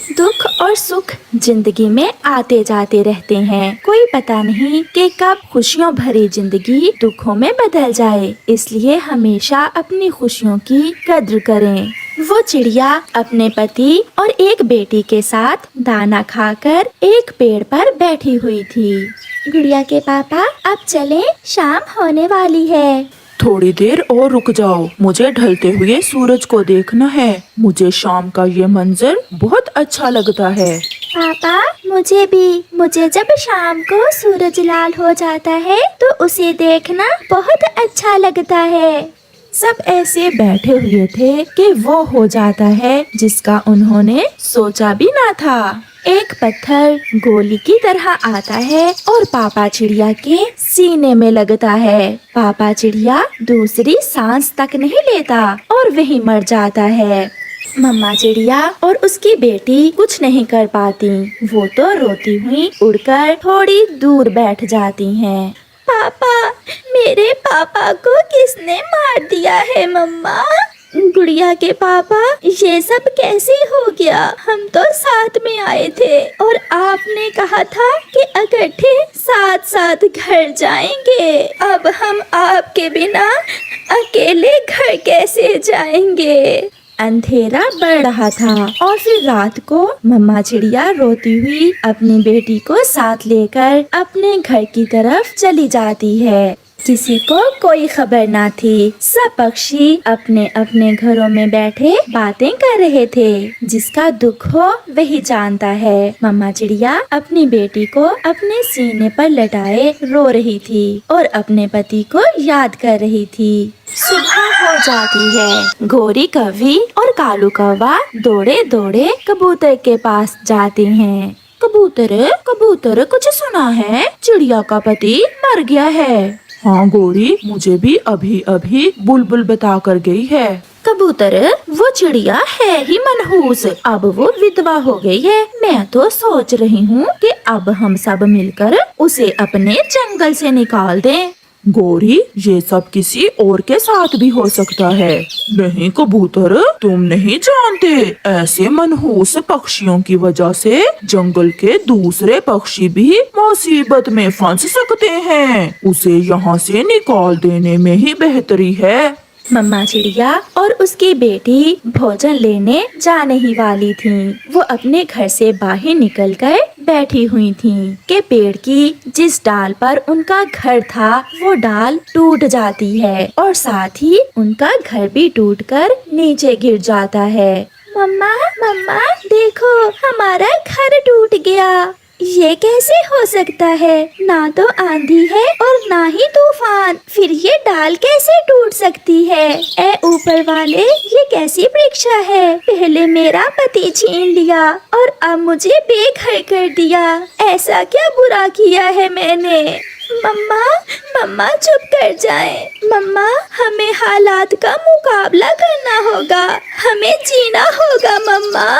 दुख और सुख जिंदगी में आते जाते रहते हैं। कोई पता नहीं कि कब खुशियों भरी जिंदगी दुखों में बदल जाए। इसलिए हमेशा अपनी खुशियों की कद्र करें। वो चिड़िया अपने पति और एक बेटी के साथ दाना खाकर एक पेड़ पर बैठी हुई थी। गुड़िया के पापा, अब चलें, शाम होने वाली है। थोड़ी देर और रुक जाओ, मुझे ढलते हुए सूरज को देखना है। मुझे शाम का ये मंजर बहुत अच्छा लगता है। पापा, मुझे भी। मुझे जब शाम को सूरज लाल हो जाता है तो उसे देखना बहुत अच्छा लगता है। सब ऐसे बैठे हुए थे कि वो हो जाता है जिसका उन्होंने सोचा भी ना था। एक पत्थर गोली की तरह आता है और पापा चिड़िया के सीने में लगता है। पापा चिड़िया दूसरी सांस तक नहीं लेता और वहीं मर जाता है। मम्मा चिड़िया और उसकी बेटी कुछ नहीं कर पाती। वो तो रोती हुई उड़कर थोड़ी दूर बैठ जाती हैं। पापा, मेरे पापा को किसने मार दिया है मम्मा? गुड़िया के पापा, ये सब कैसे हो गया? हम तो साथ में आए थे और आपने कहा था कि इकट्ठे साथ साथ घर जाएंगे। अब हम आपके बिना अकेले घर कैसे जाएंगे? अंधेरा बढ़ रहा था और फिर रात को मम्मा चिड़िया रोती हुई अपनी बेटी को साथ लेकर अपने घर की तरफ चली जाती है। किसी को कोई खबर ना थी। सब पक्षी अपने अपने घरों में बैठे बातें कर रहे थे। जिसका दुख हो वही जानता है। मम्मा चिड़िया अपनी बेटी को अपने सीने पर लटाए रो रही थी और अपने पति को याद कर रही थी। सुबह हो जाती है। गोरी कौवी और कालू कौवा दौड़े दौड़े कबूतर के पास जाते हैं। कबूतर, कबूतर, कुछ सुना है? चिड़िया का पति मर गया है। हाँ गोरी, मुझे भी अभी अभी बुलबुल बता कर गई है। कबूतर, वो चिड़िया है ही मनहूस। अब वो विधवा हो गई है। मैं तो सोच रही हूँ कि अब हम सब मिलकर उसे अपने जंगल से निकाल दें। गोरी, ये सब किसी और के साथ भी हो सकता है। नहीं कबूतर, तुम नहीं जानते, ऐसे मनहूस पक्षियों की वजह से जंगल के दूसरे पक्षी भी मुसीबत में फंस सकते हैं। उसे यहाँ से निकाल देने में ही बेहतरी है। मम्मा चिड़िया और उसकी बेटी भोजन लेने जाने ही वाली थीं। वो अपने घर से बाहर निकलकर बैठी हुई थीं कि पेड़ की जिस डाल पर उनका घर था वो डाल टूट जाती है और साथ ही उनका घर भी टूटकर नीचे गिर जाता है। मम्मा, मम्मा, देखो, हमारा घर टूट गया। ये कैसे हो सकता है? ना तो आंधी है और ना ही तूफान, फिर ये डाल कैसे टूट सकती है? ए ऊपर वाले, ये कैसी परीक्षा है? पहले मेरा पति छीन लिया और अब मुझे बेघर कर दिया। ऐसा क्या बुरा किया है मैंने? मम्मा, मम्मा, चुप कर जाएं। मम्मा, हमें हालात का मुकाबला करना होगा। हमें जीना होगा मम्मा।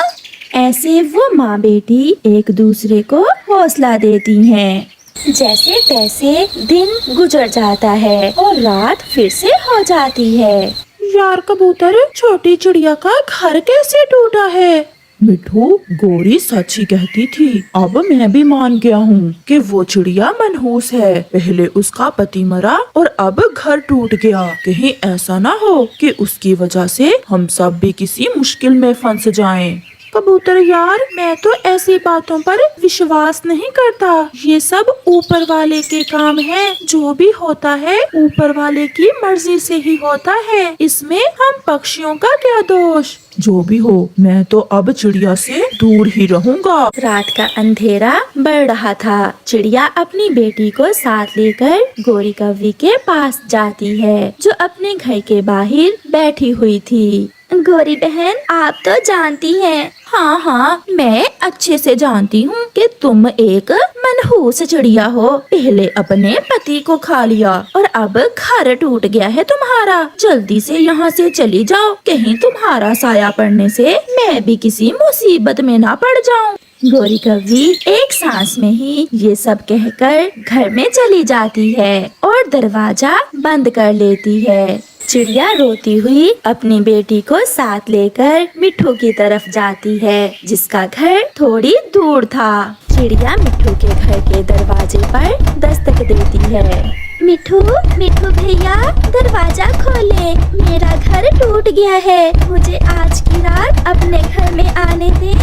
ऐसे वो माँ बेटी एक दूसरे को हौसला देती हैं। जैसे तैसे दिन गुजर जाता है और रात फिर से हो जाती है। यार कबूतर, छोटी चिड़िया का घर कैसे टूटा है? मिठू, गोरी सच ही कहती थी। अब मैं भी मान गया हूँ कि वो चिड़िया मनहूस है। पहले उसका पति मरा और अब घर टूट गया। कहीं ऐसा ना हो कि उसकी वजह से हम सब भी किसी मुश्किल में फंस जाएं। कबूतर यार, मैं तो ऐसी बातों पर विश्वास नहीं करता। ये सब ऊपर वाले के काम है। जो भी होता है ऊपर वाले की मर्जी से ही होता है। इसमें हम पक्षियों का क्या दोष? जो भी हो, मैं तो अब चिड़िया से दूर ही रहूंगा। रात का अंधेरा बढ़ रहा था। चिड़िया अपनी बेटी को साथ लेकर गोरी कौवी के पास जाती है जो अपने घर के बाहर बैठी हुई थी। गोरी बहन, आप तो जानती हैं। हाँ हाँ, मैं अच्छे से जानती हूँ कि तुम एक मनहूस चिड़िया हो। पहले अपने पति को खा लिया और अब घर टूट गया है तुम्हारा। जल्दी से यहाँ से चली जाओ, कहीं तुम्हारा साया पड़ने से मैं भी किसी मुसीबत में ना पड़ जाऊँ। गोरी कौवी एक सांस में ही ये सब कहकर घर में चली जाती है और दरवाजा बंद कर लेती है। चिड़िया रोती हुई अपनी बेटी को साथ लेकर मिट्ठू की तरफ जाती है, जिसका घर थोड़ी दूर था। चिड़िया मिट्ठू के घर के दरवाजे पर दस्तक देती है। मिट्ठू, मिट्ठू भैया, दरवाजा खोले, मेरा घर टूट गया है, मुझे आज की रात अपने घर में आने दे।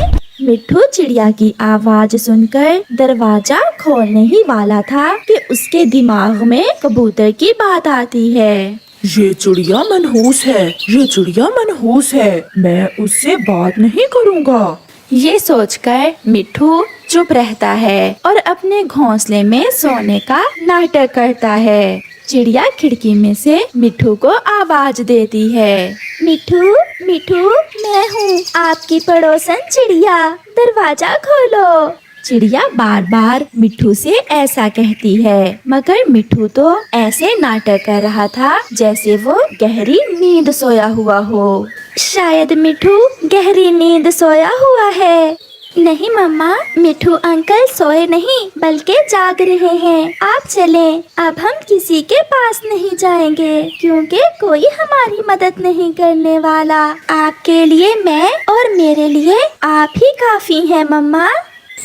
मिट्ठू चिड़िया की आवाज सुनकर दरवाजा खोलने ही वाला था कि उसके दिमाग में कबूतर की बात आती है। ये चिड़िया मनहूस है, ये चिड़िया मनहूस है, मैं उससे बात नहीं करूँगा। ये सोचकर मिट्ठू चुप रहता है और अपने घोंसले में सोने का नाटक करता है। चिड़िया खिड़की में से मिट्ठू को आवाज देती है। मिट्ठू, मिट्ठू, मैं हूँ आपकी पड़ोसन चिड़िया, दरवाजा खोलो। चिड़िया बार बार मिट्ठू से ऐसा कहती है, मगर मिट्ठू तो ऐसे नाटक कर रहा था जैसे वो गहरी नींद सोया हुआ हो। शायद मिट्ठू गहरी नींद सोया हुआ है। नहीं मम्मा, मिट्ठू अंकल सोए नहीं बल्कि जाग रहे हैं। आप चलें, अब हम किसी के पास नहीं जाएंगे क्योंकि कोई हमारी मदद नहीं करने वाला। आपके लिए मैं और मेरे लिए आप ही काफी हैं मम्मा।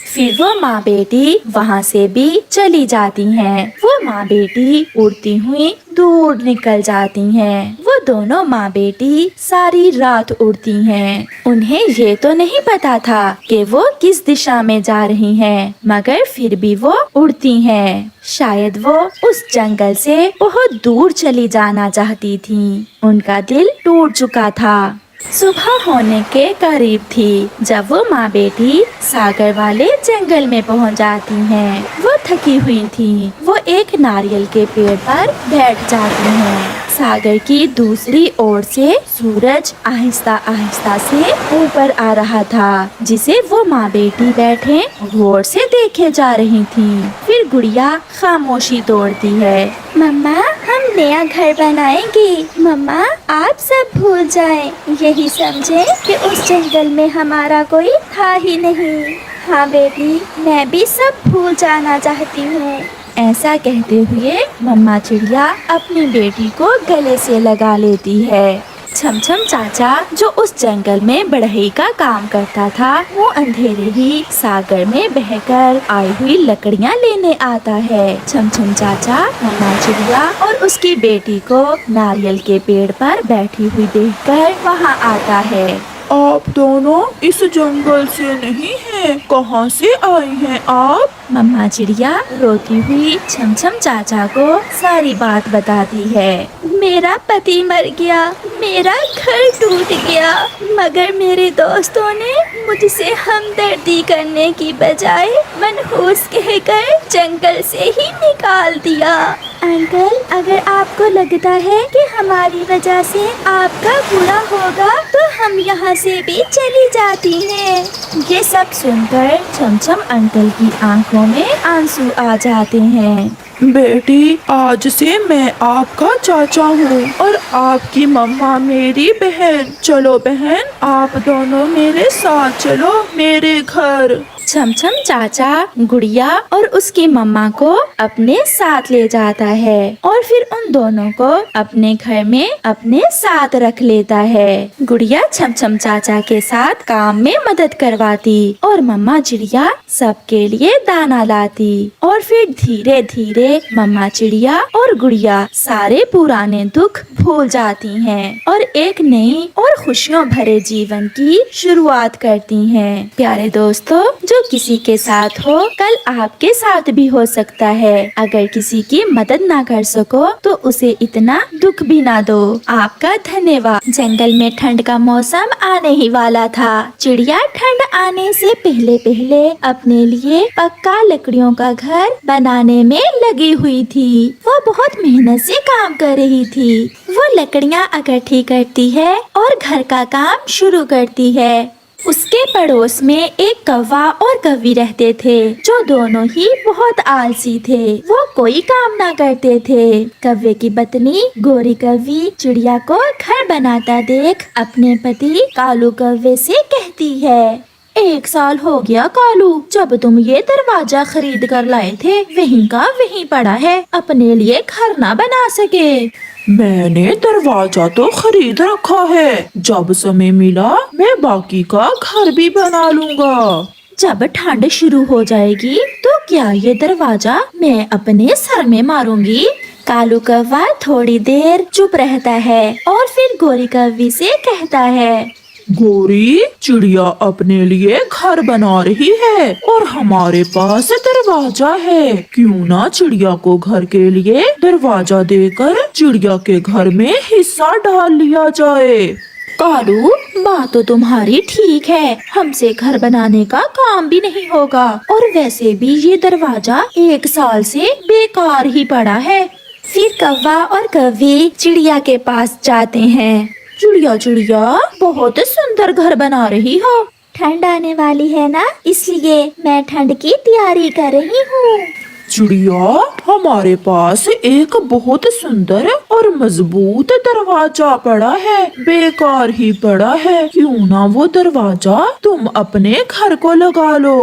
फिर वो माँ बेटी वहाँ से भी चली जाती हैं। वो माँ बेटी उड़ती हुई दूर निकल जाती हैं। वो दोनों माँ बेटी सारी रात उड़ती हैं। उन्हें ये तो नहीं पता था कि वो किस दिशा में जा रही हैं, मगर फिर भी वो उड़ती हैं। शायद वो उस जंगल से बहुत दूर चली जाना चाहती थी। उनका दिल टूट चुका था। सुबह होने के करीब थी जब वो माँ बेटी सागर वाले जंगल में पहुँच जाती हैं। वो थकी हुई थी। वो एक नारियल के पेड़ पर बैठ जाती हैं। सागर की दूसरी ओर से सूरज आहिस्ता आहिस्ता से ऊपर आ रहा था, जिसे वो माँ बेटी बैठे गौर से देखे जा रही थी। फिर गुड़िया खामोशी तोड़ती है। मम्मा, हम नया घर बनाएंगे। मम्मा, आप सब भूल जाएं, यही समझें कि उस जंगल में हमारा कोई था ही नहीं। हाँ बेटी, मैं भी सब भूल जाना चाहती हूँ। ऐसा कहते हुए मम्मा चिड़िया अपनी बेटी को गले से लगा लेती है। छमछम चाचा जो उस जंगल में बढ़ई का काम करता था, वो अंधेरे ही सागर में बहकर आई हुई लकड़ियाँ लेने आता है। छमछम चाचा मम्मा चिड़िया और उसकी बेटी को नारियल के पेड़ पर बैठी हुई देखकर वहाँ आता है। आप दोनों इस जंगल से नहीं हैं, कहाँ से आई हैं आप? मम्मा चिड़िया रोती हुई छमछम चाचा को सारी बात बताती है। मेरा पति मर गया, मेरा घर टूट गया, मगर मेरे दोस्तों ने मुझसे हमदर्दी करने की बजाय मनहूस कहकर जंगल से ही निकाल दिया। अंकल, अगर आपको लगता है कि हमारी वजह से आपका बुरा होगा तो हम यहाँ से भी चली जाती हैं। ये सब सुनकर छमछम अंकल की आंखों में आंसू आ जाते हैं। बेटी, आज से मैं आपका चाचा हूँ और आपकी मम्मा मेरी बहन। चलो बहन, आप दोनों मेरे साथ चलो मेरे घर। छमछम चाचा गुड़िया और उसकी मम्मा को अपने साथ ले जाता है और फिर उन दोनों को अपने घर में अपने साथ रख लेता है। गुड़िया छमछम चाचा के साथ काम में मदद करवाती और मम्मा चिड़िया सबके लिए दाना लाती और फिर धीरे धीरे मम्मा चिड़िया और गुड़िया सारे पुराने दुख भूल जाती हैं और एक नई और खुशियों भरे जीवन की शुरुआत करती हैं। प्यारे दोस्तों, जो किसी के साथ हो कल आपके साथ भी हो सकता है। अगर किसी की मदद ना कर सको तो उसे इतना दुख भी ना दो। आपका धन्यवाद। जंगल में ठंड का मौसम आने ही वाला था। चिड़िया ठंड आने से पहले पहले अपने लिए पक्का लकड़ियों का घर बनाने में लगी हुई थी। वो बहुत मेहनत से काम कर रही थी। वो लकड़ियाँ इकट्ठी करती है और घर का काम शुरू करती है। उसके पड़ोस में एक कौवा और कौवी रहते थे, जो दोनों ही बहुत आलसी थे। वो कोई काम ना करते थे। कौवे की पत्नी गोरी कौवी चिड़िया को घर बनाता देख अपने पति कालू कौवे से कहती है, 1 साल हो गया कालू, जब तुम ये दरवाजा खरीद कर लाए थे वहीं का वहीं पड़ा है, अपने लिए घर ना बना सके। मैंने दरवाजा तो खरीद रखा है, जब समय मिला मैं बाकी का घर भी बना लूँगा। जब ठंड शुरू हो जाएगी तो क्या ये दरवाजा मैं अपने सर में मारूंगी। कालू कौवा थोड़ी देर चुप रहता है और फिर गोरी कौवी से कहता है, गोरी, चिड़िया अपने लिए घर बना रही है और हमारे पास दरवाजा है, क्यों ना चिड़िया को घर के लिए दरवाजा देकर चिड़िया के घर में हिस्सा डाल लिया जाए। कालू, बात तो तुम्हारी ठीक है, हमसे घर बनाने का काम भी नहीं होगा और वैसे भी ये दरवाजा 1 साल से बेकार ही पड़ा है। फिर कौवा और कौवी चिड़िया के पास जाते हैं। चिड़िया चिड़िया, बहुत सुंदर घर बना रही हो। ठंड आने वाली है ना, इसलिए मैं ठंड की तैयारी कर रही हूँ। चिड़िया, हमारे पास एक बहुत सुंदर और मजबूत दरवाजा पड़ा है, बेकार ही पड़ा है, क्यों ना वो दरवाजा तुम अपने घर को लगा लो।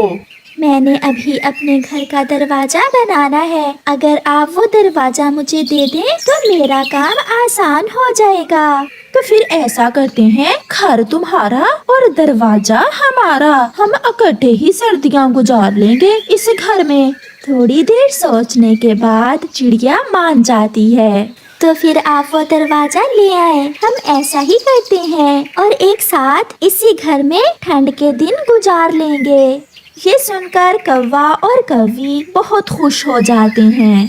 मैंने अभी अपने घर का दरवाजा बनाना है, अगर आप वो दरवाजा मुझे दे दें तो मेरा काम आसान हो जाएगा। तो फिर ऐसा करते हैं, घर तुम्हारा और दरवाजा हमारा, हम इकट्ठे ही सर्दियाँ गुजार लेंगे इस घर में। थोड़ी देर सोचने के बाद चिड़िया मान जाती है। तो फिर आप वो दरवाजा ले आए, हम ऐसा ही करते हैं और एक साथ इसी घर में ठंड के दिन गुजार लेंगे। ये सुनकर कौवा और कौवी बहुत खुश हो जाते हैं।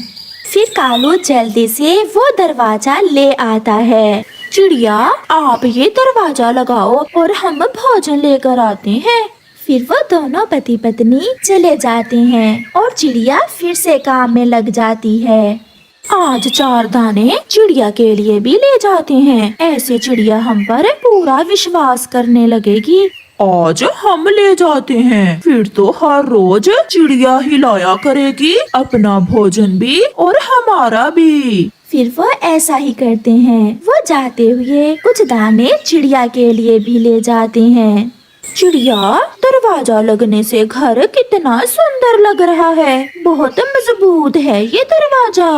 फिर कालू जल्दी से वो दरवाजा ले आता है। चिड़िया, आप ये दरवाजा लगाओ और हम भोजन लेकर आते हैं। फिर वो दोनों पति पत्नी चले जाते हैं और चिड़िया फिर से काम में लग जाती है। आज 4 दाने चिड़िया के लिए भी ले जाते हैं, ऐसे चिड़िया हम पर पूरा विश्वास करने लगेगी। आज हम ले जाते हैं, फिर तो हर रोज चिड़िया ही लाया करेगी, अपना भोजन भी और हमारा भी। फिर वो ऐसा ही करते हैं, वो जाते हुए कुछ दाने चिड़िया के लिए भी ले जाते हैं। चिड़िया, दरवाजा लगने से घर कितना सुंदर लग रहा है, बहुत मजबूत है ये दरवाजा।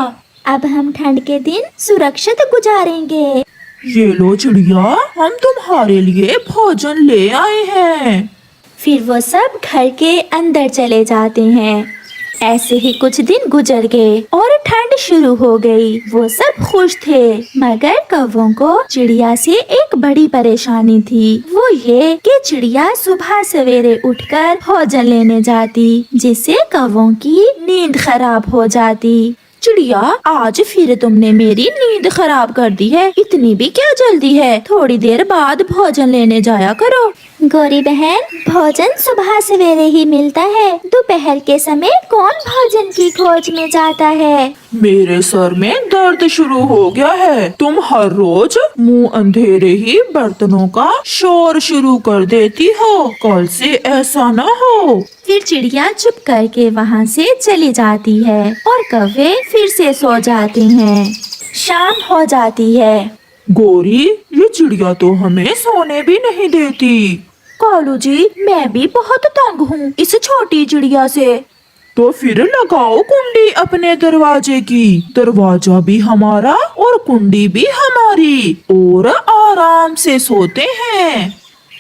अब हम ठंड के दिन सुरक्षित गुजारेंगे। ये लो चिड़िया, हम तुम्हारे लिए भोजन ले आए हैं। फिर वो सब घर के अंदर चले जाते हैं। ऐसे ही कुछ दिन गुजर गए और ठंड शुरू हो गई। वो सब खुश थे, मगर कौवों को चिड़िया से एक बड़ी परेशानी थी। वो ये कि चिड़िया सुबह सवेरे उठकर भोजन लेने जाती, जिससे कौवों की नींद खराब हो जाती। चिड़िया, आज फिर तुमने मेरी नींद खराब कर दी है, इतनी भी क्या जल्दी है, थोड़ी देर बाद भोजन लेने जाया करो। गोरी बहन, भोजन सुबह सवेरे ही मिलता है, दोपहर के समय कौन भोजन की खोज में जाता है। मेरे सर में दर्द शुरू हो गया है, तुम हर रोज मुंह अंधेरे ही बर्तनों का शोर शुरू कर देती हो, कल से ऐसा न हो। फिर चिड़िया चुप करके वहाँ से चली जाती है और कौवे फिर से सो जाते हैं। शाम हो जाती है। गोरी, ये चिड़िया तो हमें सोने भी नहीं देती। कालू जी, मैं भी बहुत तंग हूँ इस छोटी चिड़िया से। तो फिर लगाओ कुंडी अपने दरवाजे की, दरवाजा भी हमारा और कुंडी भी हमारी, और आराम से सोते हैं।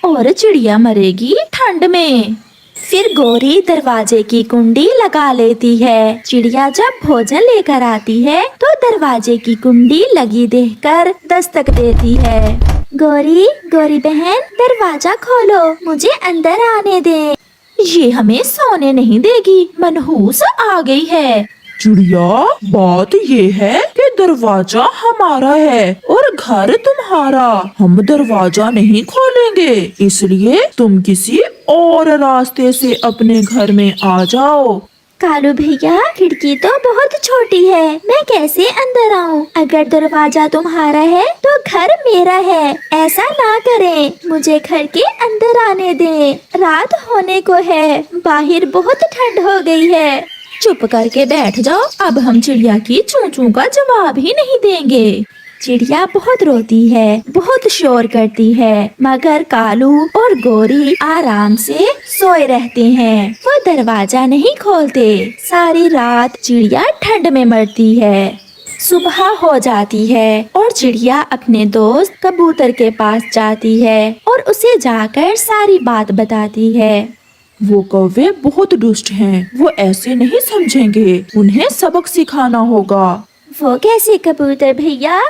और चिड़िया मरेगी ठंड में। फिर गोरी दरवाजे की कुंडी लगा लेती है। चिड़िया जब भोजन लेकर आती है तो दरवाजे की कुंडी लगी देखकर दस्तक देती है। गोरी, गोरी बहन, दरवाजा खोलो, मुझे अंदर आने दे। ये हमें सोने नहीं देगी, मनहूस आ गई है। चिड़िया, बात ये है कि दरवाजा हमारा है और घर तुम्हारा, हम दरवाजा नहीं खोलेंगे, इसलिए तुम किसी और रास्ते से अपने घर में आ जाओ। कालू भैया, खिड़की तो बहुत छोटी है, मैं कैसे अंदर आऊँ? अगर दरवाजा तुम्हारा है तो घर मेरा है, ऐसा ना करें, मुझे घर के अंदर आने दें, रात होने को है, बाहर बहुत ठंड हो गई है। चुप करके बैठ जाओ, अब हम चिड़िया की चूं चूं का जवाब ही नहीं देंगे। चिड़िया बहुत रोती है, बहुत शोर करती है, मगर कालू और गोरी आराम से सोए रहते हैं। वो दरवाजा नहीं खोलते। सारी रात चिड़िया ठंड में मरती है। सुबह हो जाती है और चिड़िया अपने दोस्त कबूतर के पास जाती है और उसे जाकर सारी बात बताती है। वो कौवे बहुत दुष्ट हैं। वो ऐसे नहीं समझेंगे। उन्हें सबक सिखाना होगा। वो कैसे कबूतर भैया?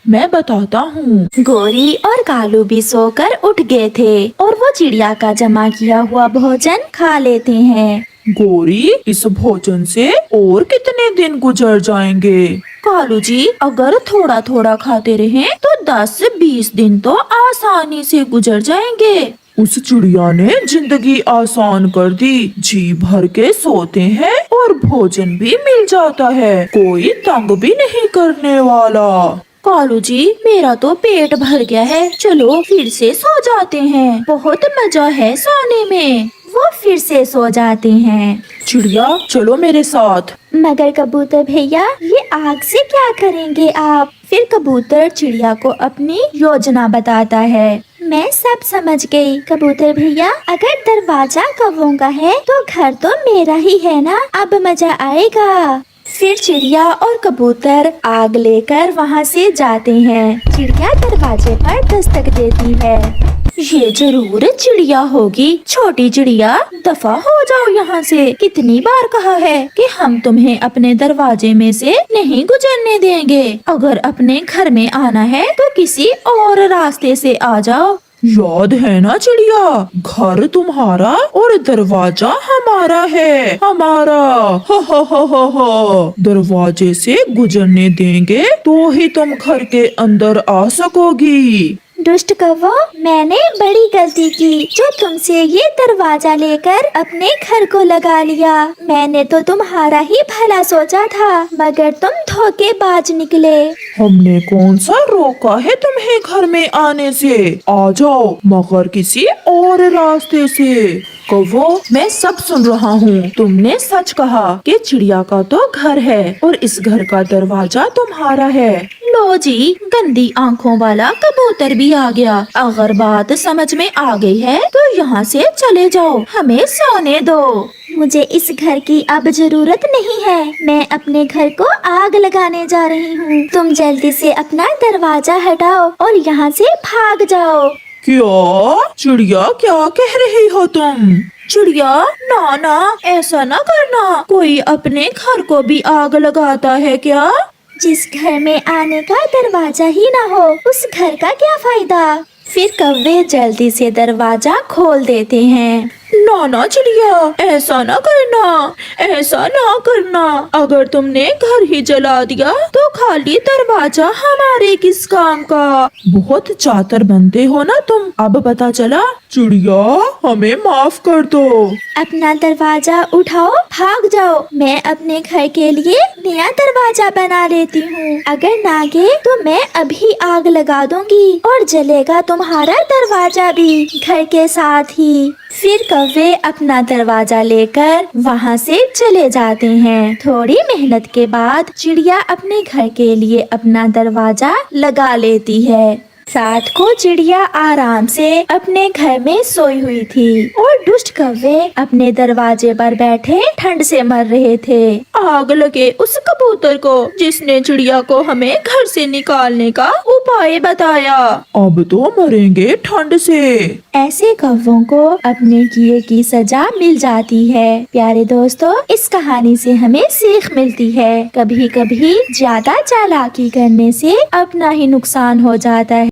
मैं बताता हूँ। गोरी और कालू भी सोकर उठ गए थे और वो चिड़िया का जमा किया हुआ भोजन खा लेते हैं। गोरी, इस भोजन से और कितने दिन गुजर जाएंगे? कालू जी, अगर थोड़ा थोड़ा खाते रहें तो 10-20 दिन तो आसानी से गुजर जाएंगे। उस चिड़िया ने जिंदगी आसान कर दी। जी भर के सोते हैं और भोजन भी मिल जाता है। कोई तंग भी नहीं करने वाला। कालू जी, मेरा तो पेट भर गया है, चलो फिर से सो जाते हैं। बहुत मजा है सोने में। वो फिर से सो जाते हैं। चिड़िया, चलो मेरे साथ। मगर कबूतर भैया, ये आग से क्या करेंगे आप? फिर कबूतर चिड़िया को अपनी योजना बताता है। मैं सब समझ गई कबूतर भैया। अगर दरवाजा कौवों का है तो घर तो मेरा ही है ना। अब मजा आएगा। फिर चिड़िया और कबूतर आग लेकर वहाँ से जाते हैं। चिड़िया दरवाजे पर दस्तक देती है। ये जरूर चिड़िया होगी। छोटी चिड़िया, दफा हो जाओ यहाँ से। कितनी बार कहा है कि हम तुम्हें अपने दरवाजे में से नहीं गुजरने देंगे। अगर अपने घर में आना है तो किसी और रास्ते से आ जाओ। याद है ना चिड़िया, घर तुम्हारा और दरवाजा हमारा है। हमारा। दरवाजे से गुजरने देंगे तो ही तुम घर के अंदर आ सकोगी। दुष्ट कौवा, मैंने बड़ी गलती की जो तुमसे ये दरवाजा लेकर अपने घर को लगा लिया। मैंने तो तुम्हारा ही भला सोचा था, मगर तुम धोखेबाज निकले। हमने कौन सा रोका है तुम्हें घर में आने से? आ जाओ, मगर किसी और रास्ते से। कौवो, मैं सब सुन रहा हूँ। तुमने सच कहा कि चिड़िया का तो घर है और इस घर का दरवाजा तुम्हारा है। लो जी, गंदी आँखों वाला कबूतर भी आ गया। अगर बात समझ में आ गई है तो यहाँ से चले जाओ, हमें सोने दो। मुझे इस घर की अब जरूरत नहीं है। मैं अपने घर को आग लगाने जा रही हूँ। तुम जल्दी से अपना दरवाजा हटाओ और यहाँ से भाग जाओ। क्या चिड़िया, क्या कह रही हो तुम? चिड़िया, ना ना, ऐसा ना करना। कोई अपने घर को भी आग लगाता है क्या? जिस घर में आने का दरवाजा ही ना हो, उस घर का क्या फायदा? फिर कौवे जल्दी से दरवाजा खोल देते हैं। ना चिड़िया, ऐसा ना करना, ऐसा ना करना। अगर तुमने घर ही जला दिया तो खाली दरवाजा हमारे किस काम का? बहुत चातर बनते हो ना तुम। अब पता चला। चिड़िया, हमें माफ कर दो। अपना दरवाजा उठाओ, भाग जाओ। मैं अपने घर के लिए नया दरवाजा बना लेती हूँ। अगर ना गए तो मैं अभी आग लगा दूंगी और जलेगा तुम्हारा दरवाजा भी घर के साथ ही। फिर कौवे अपना दरवाजा लेकर वहाँ से चले जाते हैं। थोड़ी मेहनत के बाद चिड़िया अपने घर के लिए अपना दरवाजा लगा लेती है। रात को चिड़िया आराम से अपने घर में सोई हुई थी और दुष्ट कौवे अपने दरवाजे पर बैठे ठंड से मर रहे थे। आग लगे उस कबूतर को जिसने चिड़िया को हमें घर से निकालने का उपाय बताया। अब तो मरेंगे ठंड से। ऐसे कौवों को अपने किए की सजा मिल जाती है। प्यारे दोस्तों, इस कहानी से हमें सीख मिलती है। कभी कभी ज्यादा चालाकी करने से अपना ही नुकसान हो जाता है।